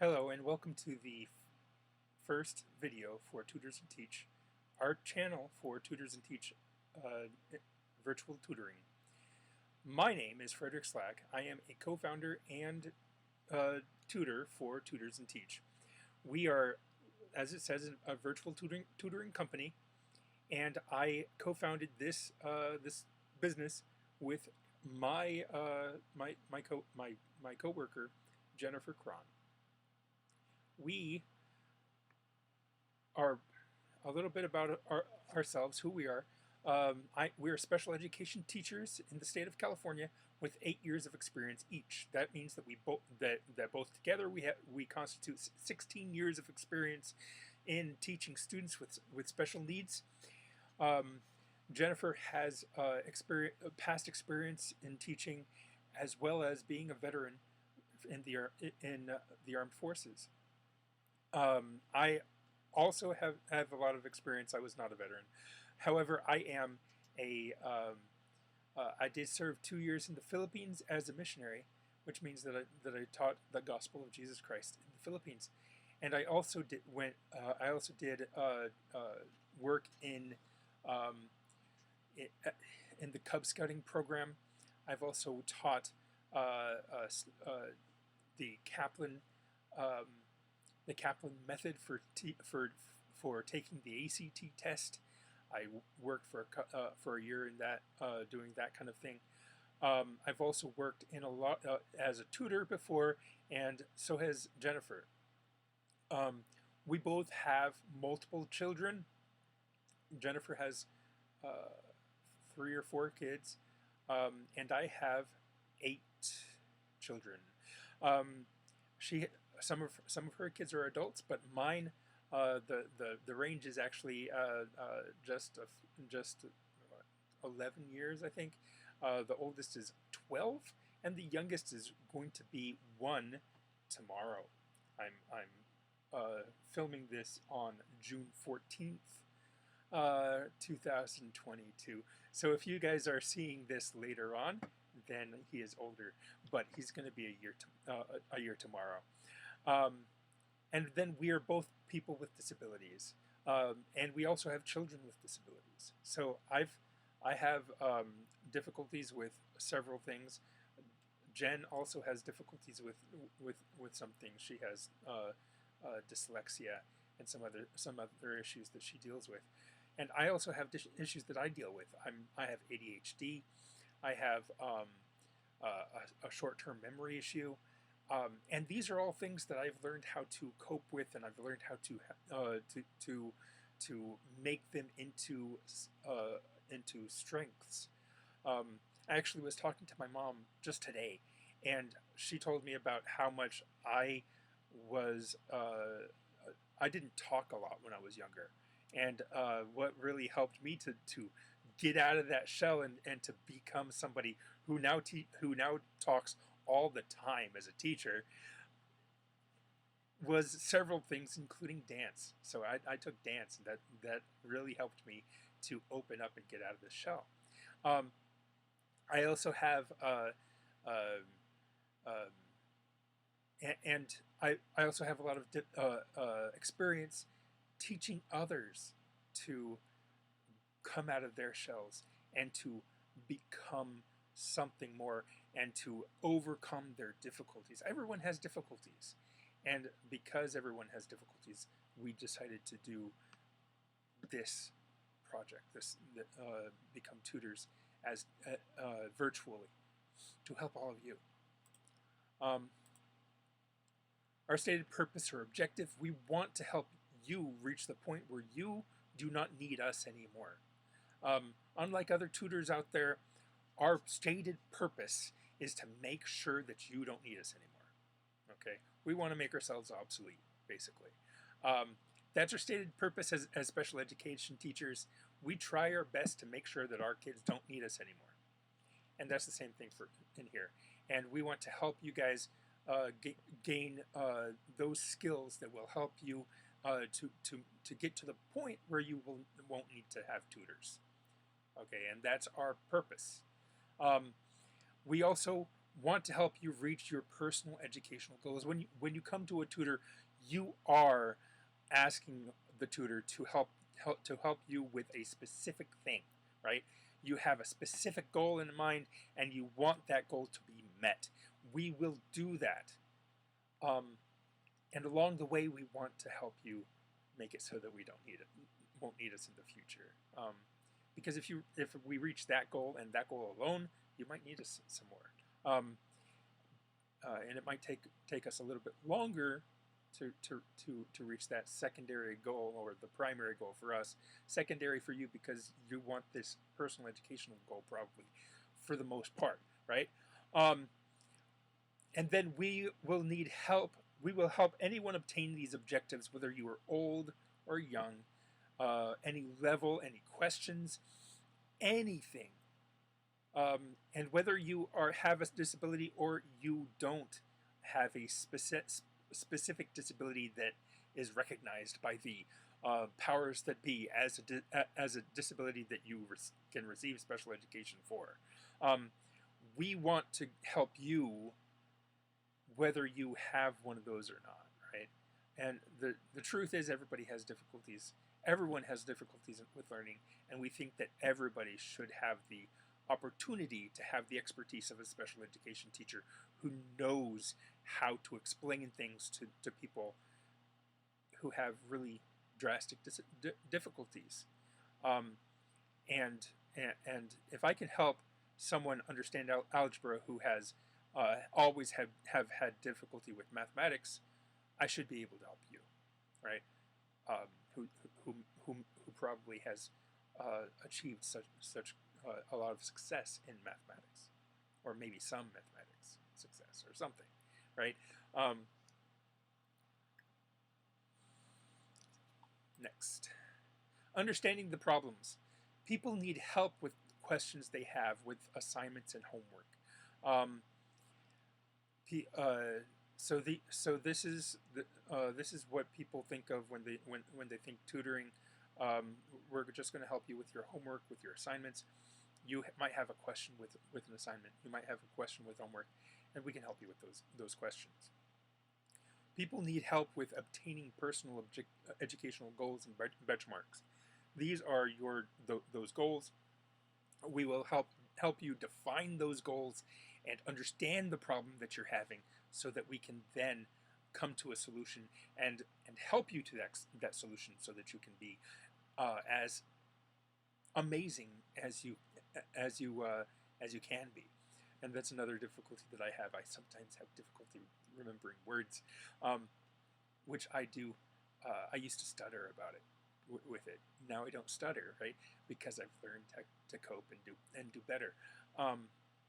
Hello and welcome to the first video for Tutors and Teach, our channel for Tutors and Teach uh, virtual tutoring. My name is Frederick Slack. I am a co-founder and tutor for Tutors and Teach. We are, as it says, a virtual tutoring company, and I co-founded this business with my coworker Jennifer Cron. We are a little bit about ourselves, who we are. We're special education teachers in the state of California with 8 years of experience each. That means that we both both together we constitute 16 years of experience in teaching students with special needs. Jennifer has past experience in teaching, as well as being a veteran in the armed forces. I also have a lot of experience. I was not a veteran. However, I am I did serve 2 years in the Philippines as a missionary, which means that I taught the gospel of Jesus Christ in the Philippines, and I also did work in the Cub Scouting program. I've also taught the Kaplan. The Kaplan method for taking the ACT test. I worked for a year in that, doing that kind of thing. I've also worked in a lot as a tutor before, and so has Jennifer. We both have multiple children. Jennifer has 3 or 4 kids, and I have 8 children. Some of her kids are adults, but mine, the range is actually just 11 years, I think. The oldest is 12, and the youngest is going to be 1 tomorrow. I'm filming this on June 14th, 2022. So if you guys are seeing this later on, then he is older, but he's going to be a year tomorrow. And then we are both people with disabilities, and we also have children with disabilities. So I have difficulties with several things. Jen also has difficulties with some things. She has dyslexia and some other issues that she deals with, and I also have issues that I deal with. I have ADHD. I have a short-term memory issue. And these are all things that I've learned how to cope with, and I've learned how to make them into strengths. I actually was talking to my mom just today, and she told me about how much I didn't talk a lot when I was younger, and what really helped me to get out of that shell and to become somebody who now talks all the time as a teacher was several things, including dance. So I took dance, and that really helped me to open up and get out of the shell. I also have and I also have a lot of experience teaching others to come out of their shells and to become something more and to overcome their difficulties. Everyone has difficulties, and because everyone has difficulties, we decided to do this project, become tutors as virtually, to help all of you. Our stated purpose or objective: we want to help you reach the point where you do not need us anymore. Unlike other tutors out there, our stated purpose is to make sure that you don't need us anymore. Okay? We want to make ourselves obsolete, basically. That's our stated purpose as special education teachers. We try our best to make sure that our kids don't need us anymore. And that's the same thing in here. And we want to help you guys gain those skills that will help you to get to the point where you won't need to have tutors. Okay, and that's our purpose. We also want to help you reach your personal educational goals. When you come to a tutor, you are asking the tutor to help you with a specific thing, right? You have a specific goal in mind, and you want that goal to be met. We will do that, and along the way, we want to help you make it so that we won't need us in the future. Because if we reach that goal and that goal alone, you might need us some more, and it might take us a little bit longer to reach that secondary goal, or the primary goal for us. Secondary for you because you want this personal educational goal probably for the most part, right? And then we will need help. We will help anyone obtain these objectives, whether you are old or young, any level, any questions, anything. And whether you have a disability or you don't have a specific disability that is recognized by the powers that be as a disability that you can receive special education for. We want to help you whether you have one of those or not, right? And the truth is, everybody has difficulties. Everyone has difficulties with learning, and we think that everybody should have the opportunity to have the expertise of a special education teacher who knows how to explain things to people who have really drastic difficulties. And if I can help someone understand algebra who has always have had difficulty with mathematics, I should be able to help you, right? Who probably has achieved such a lot of success in mathematics, or maybe some mathematics success or something, right? Next, understanding the problems. People need help with questions they have with assignments and homework. So this is what people think of when they think tutoring. We're just going to help you with your homework, with your assignments. You might have a question with an assignment. You might have a question with homework, and we can help you with those questions. People need help with obtaining personal educational goals and benchmarks. These are those goals. We will help you define those goals and understand the problem that you're having, so that we can then come to a solution and help you to that solution, so that you can be as amazing as you can be. And that's another difficulty that I have. I sometimes have difficulty remembering words, which I do. I used to stutter about it with it. Now I don't stutter, right? Because I've learned to cope and do better.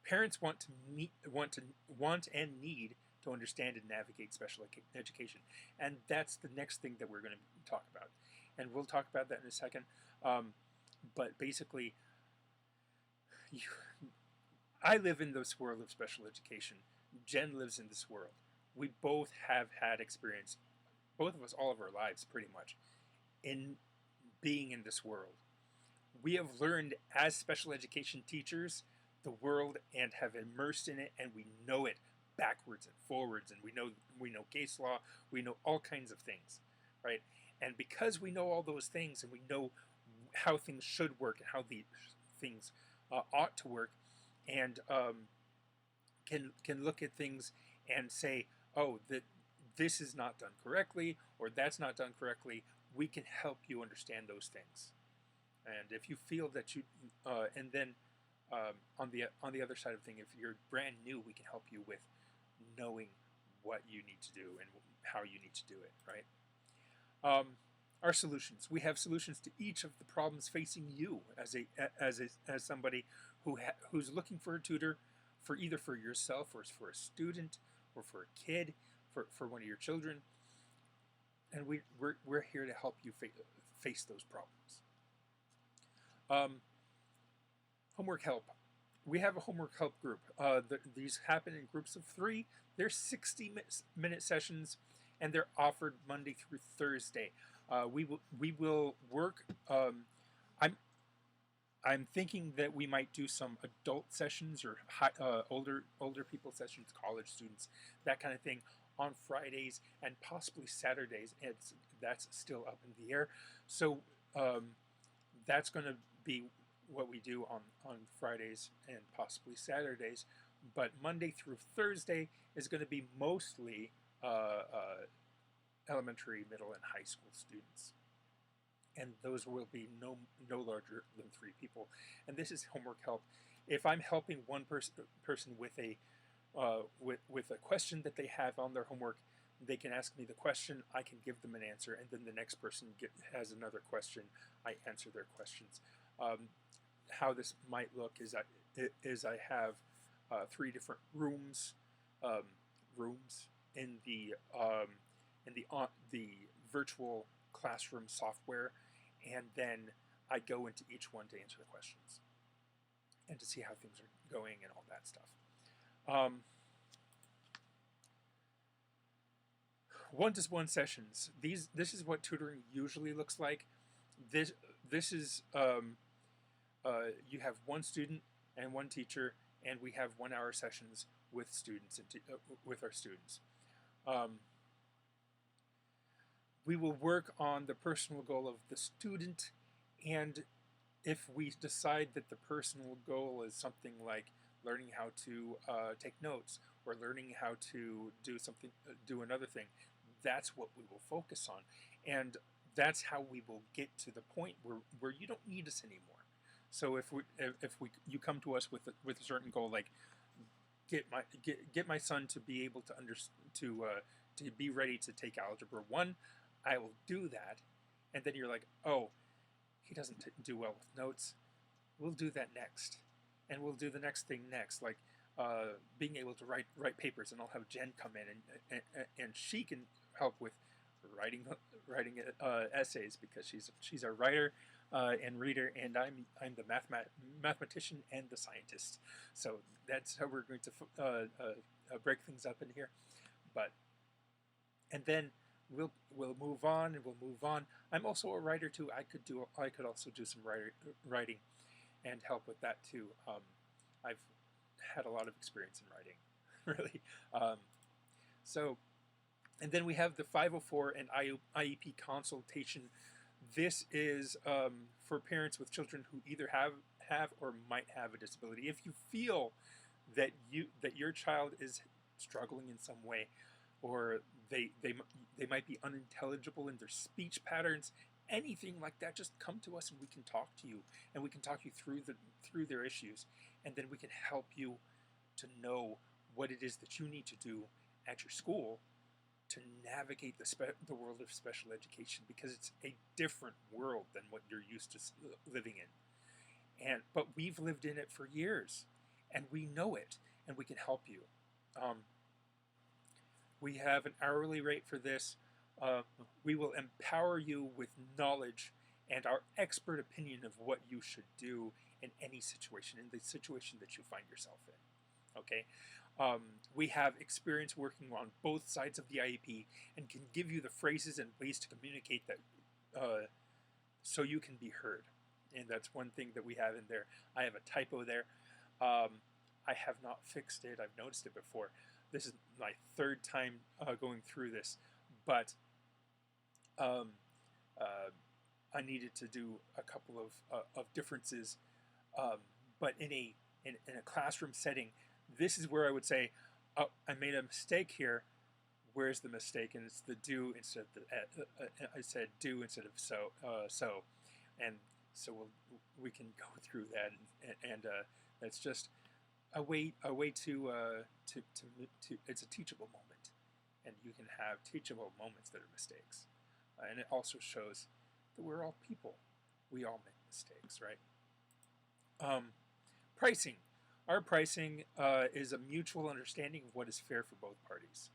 Parents want and need to understand and navigate special education, and that's the next thing that we're going to talk about, and we'll talk about that in a second. But basically, I live in this world of special education. Jen lives in this world. We both have had experience, both of us, all of our lives, pretty much, in being in this world. We have learned as special education teachers the world and have immersed in it, and we know it backwards and forwards, and we know case law, we know all kinds of things, right? And because we know all those things, and we know how things should work and how the things ought to work, and can look at things and say, oh, that this is not done correctly, or that's not done correctly, we can help you understand those things. And if you feel that you, and then on the other side of the thing, if you're brand new, we can help you with knowing what you need to do and how you need to do it, right? Our solutions. We have solutions to each of the problems facing you as somebody who's looking for a tutor, for either for yourself or for a student or for a kid, for one of your children. And we're here to help you face those problems. Homework help. We have a homework help group. These happen in groups of 3. They're 60-minute sessions, and they're offered Monday through Thursday. We will work. I'm thinking that we might do some adult sessions or older people sessions, college students, that kind of thing, on Fridays and possibly Saturdays. That's still up in the air. So um, that's going to be what we do on Fridays and possibly Saturdays. But Monday through Thursday is going to be mostly elementary, middle, and high school students. And those will be no larger than 3 people. And this is homework help. If I'm helping one person with a question that they have on their homework, they can ask me the question, I can give them an answer, and then the next person has another question, I answer their questions. How this might look is I have 3 different rooms in the virtual classroom software, and then I go into each one to answer the questions and to see how things are going and all that stuff. One-to-one sessions. This is what tutoring usually looks like. This is you have 1 student and 1 teacher, and we have 1-hour sessions with students and with our students. We will work on the personal goal of the student, and if we decide that the personal goal is something like learning how to take notes or learning how to do another thing, that's what we will focus on, and that's how we will get to the point where you don't need us anymore. So if you come to us with a certain goal, like get my son to be able to be ready to take Algebra 1, I will do that. And then you're like, oh, he doesn't do well with notes. We'll do that next, and we'll do the next thing next, like being able to write papers. And I'll have Jen come in, and she can help with writing essays, because she's a writer and reader, and I'm the mathematician and the scientist. So that's how we're going to break things up in here. And then we'll move on, and we'll move on. I'm also a writer too. I could also do some writing and help with that too. I've had a lot of experience in writing, really. And then we have the 504 and IEP consultation. This is for parents with children who either have or might have a disability. If you feel that your child is struggling in some way, or they might be unintelligible in their speech patterns, anything like that, just come to us and we can talk to you, and we can talk you through their issues, and then we can help you to know what it is that you need to do at your school to navigate the world of special education, because it's a different world than what you're used to living in. But we've lived in it for years, and we know it, and we can help you. We have an hourly rate for this. We will empower you with knowledge and our expert opinion of what you should do in any situation, in the situation that you find yourself in. Okay? We have experience working on both sides of the IEP and can give you the phrases and ways to communicate that so you can be heard. And that's one thing that we have in there. I have a typo there. I have not fixed it. I've noticed it before. This is my 3rd time going through this, but I needed to do a couple of differences. But in a classroom setting, this is where I would say, oh, I made a mistake here. Where's the mistake? And it's the do instead of the I said do instead of so. And so we can go through that, and that's just a way to it's a teachable moment, and you can have teachable moments that are mistakes, and it also shows that we're all people. We all make mistakes, right? Pricing. Our pricing is a mutual understanding of what is fair for both parties.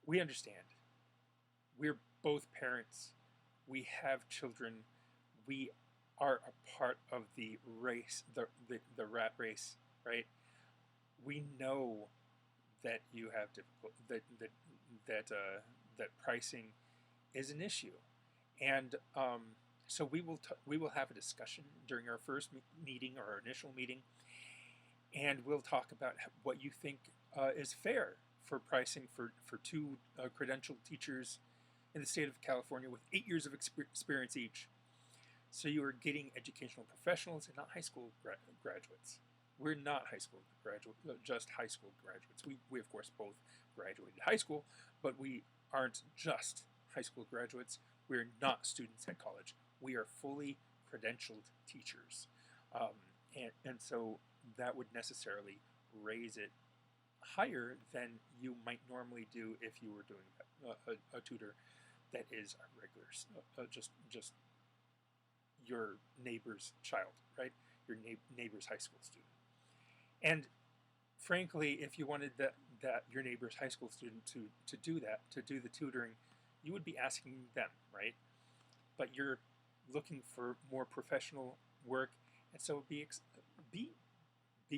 We understand. We're both parents. We have children. We are a part of the race, the rat race, right? We know that you have that pricing is an issue, and So we will have a discussion during our first meeting or our initial meeting, and we'll talk about what you think is fair for pricing for two credentialed teachers in the state of California with 8 years of experience each. So you are getting educational professionals and not high school graduates. We're not high school graduates, just high school graduates. We of course both graduated high school, but we aren't just high school graduates. We're not students at college. We are fully credentialed teachers. And so that would necessarily raise it higher than you might normally do if you were doing a tutor that is a regular, just your neighbor's child, right? Your neighbor's high school student. And frankly, if you wanted that your neighbor's high school student to do that, to do the tutoring, you would be asking them, right? But you're looking for more professional work, and so be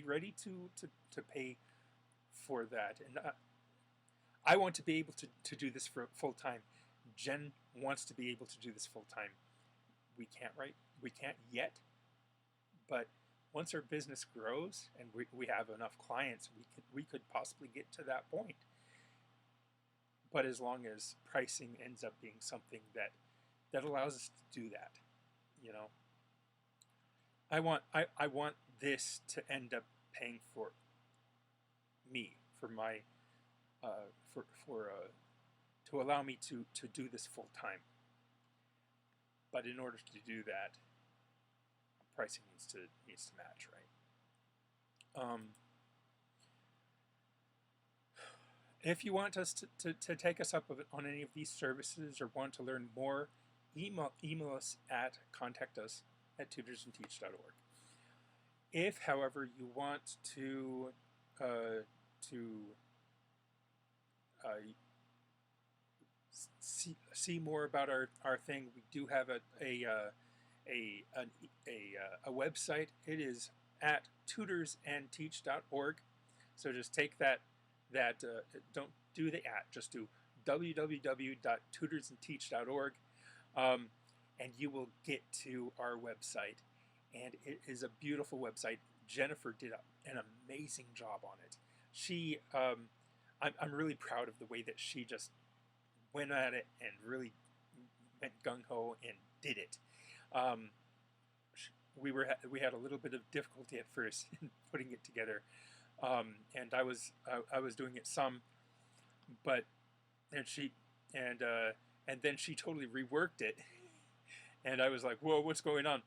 ready to pay for that. And I want to be able to do this for full time. Jen wants to be able to do this full time. We can't yet, but once our business grows and we have enough clients, we could possibly get to that point. But as long as pricing ends up being something that allows us to do that, you know, I want this to end up paying for me, for my to allow me to do this full time. But in order to do that, pricing needs to match, right? If you want us to take us up on any of these services or want to learn more, email us at contactus@tutorsandteach.org. If, however, you want to see more about our thing, we do have a website. It is at tutorsandteach.org. So just take that don't do the at, just do www.tutorsandteach.org, and you will get to our website. And it is a beautiful website. Jennifer did an amazing job on it. She, I'm really proud of the way that she just went at it and really went gung-ho and did it. We had a little bit of difficulty at first in putting it together, and I was doing it some, but and then she totally reworked it, and I was like, whoa, what's going on?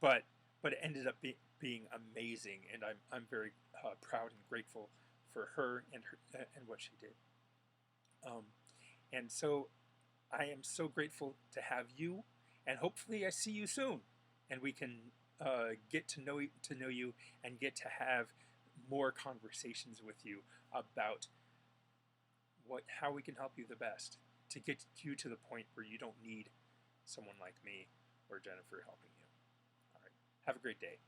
But it ended up being amazing, and I'm very proud and grateful for her and what she did. And so I am so grateful to have you, and hopefully I see you soon, and we can get to know you and get to have more conversations with you about how we can help you the best to get you to the point where you don't need someone like me or Jennifer helping you. All right. Have a great day.